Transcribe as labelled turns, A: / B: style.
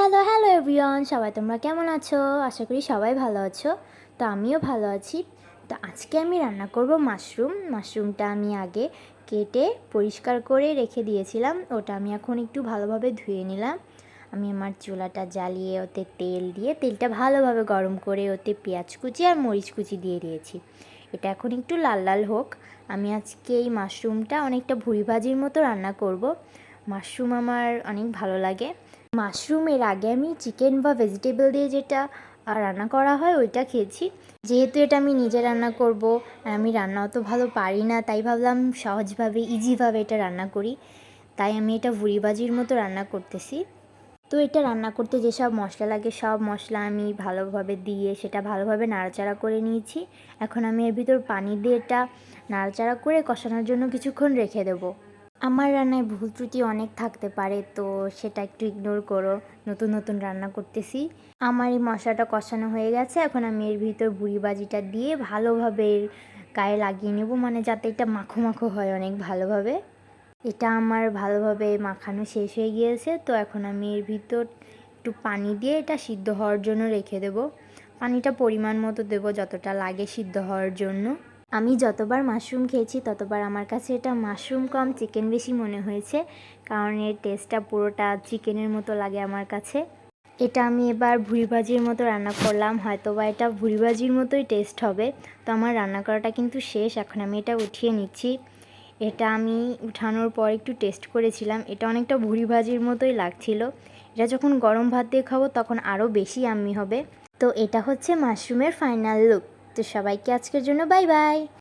A: Hello hello everyone, সবাই তোমরা কেমন আছো? আশা করি সবাই ভালো আছো। তো আমিও ভালো আছি। তো আজকে আমি রান্না করব মাশরুমটা আমি আগে কেটে পরিষ্কার করে রেখে দিয়েছিলাম। ওটা আমি এখন একটু ভালোভাবে ধুয়ে নিলাম। আমি আমার চুলাটা জ্বালিয়ে ওতে তেল দিয়ে তেলটা ভালোভাবে গরম করে ওতে পেঁয়াজ কুচি আর মরিচ কুচি দিয়ে দিয়েছি। এটা এখন একটু লাল লাল হোক। আমি আজকে এই মাশরুমটা অনেকটা ভুড়ি ভাজির মতো রান্না করব। মাশরুম আমার অনেক ভালো লাগে। মাশরুমের আগে আমি চিকেন বা ভেজিটেবল দিয়ে যেটা রান্না করা হয় ওইটা খেয়েছি। যেহেতু এটা আমি নিজে রান্না করব, আমি রান্না অত ভালো পারি না, তাই ভাবলাম সহজভাবে ইজিভাবে এটা রান্না করি। তাই আমি এটা ভুড়িবাজির মতো রান্না করতেছি। তো এটা রান্না করতে যেসব মশলা লাগে সব মশলা আমি ভালোভাবে দিয়ে সেটা ভালোভাবে নাড়াচাড়া করে নিয়েছি। এখন আমি এর ভিতর পানি দিয়ে এটা নাড়াচাড়া করে কষানোর জন্য কিছুক্ষণ রেখে দেবো। আমার রান্নায় ভুল ত্রুটি অনেক থাকতে পারে, তো সেটা একটু ইগনোর করো। নতুন নতুন রান্না করতেছি। আমার এই মশলাটা কষানো হয়ে গেছে। এখন আমি এর ভিতর ভুড়িবাজিটা দিয়ে ভালোভাবে এর গায়ে লাগিয়ে নেব, মানে যাতে এটা মাখো মাখো হয় অনেক ভালোভাবে। এটা আমার ভালোভাবে মাখানো শেষ হয়ে গিয়েছে। তো এখন আমি এর ভিতর একটু পানি দিয়ে এটা সিদ্ধ হওয়ার জন্য রেখে দেব। পানিটা পরিমাণ মতো দেবো, যতটা লাগে সিদ্ধ হওয়ার জন্য। আমি যতবার মাশরুম খেয়েছি ততবার আমার কাছে এটা মাশরুম কম চিকেন বেশি মনে হয়েছে, কারণ এর টেস্টটা পুরোটা চিকেনের মতো লাগে আমার কাছে। এটা আমি এবার ভুড়ি ভাজির মতো রান্না করলাম, হয়তো বা এটা ভুড়ি ভাজির মতোই টেস্ট হবে। তো আমার রান্না করাটা কিন্তু শেষ। এখন আমি এটা উঠিয়ে নিচ্ছি। এটা আমি উঠানোর পর একটু টেস্ট করেছিলাম, এটা অনেকটা ভুড়ি ভাজির মতোই লাগছিল। এটা যখন গরম ভাত দিয়ে খাবো তখন আরও বেশি ইয়াম্মি হবে। তো এটা হচ্ছে মাশরুমের ফাইনাল লুক। তো সবাইকে আজকের জন্য বাই বাই।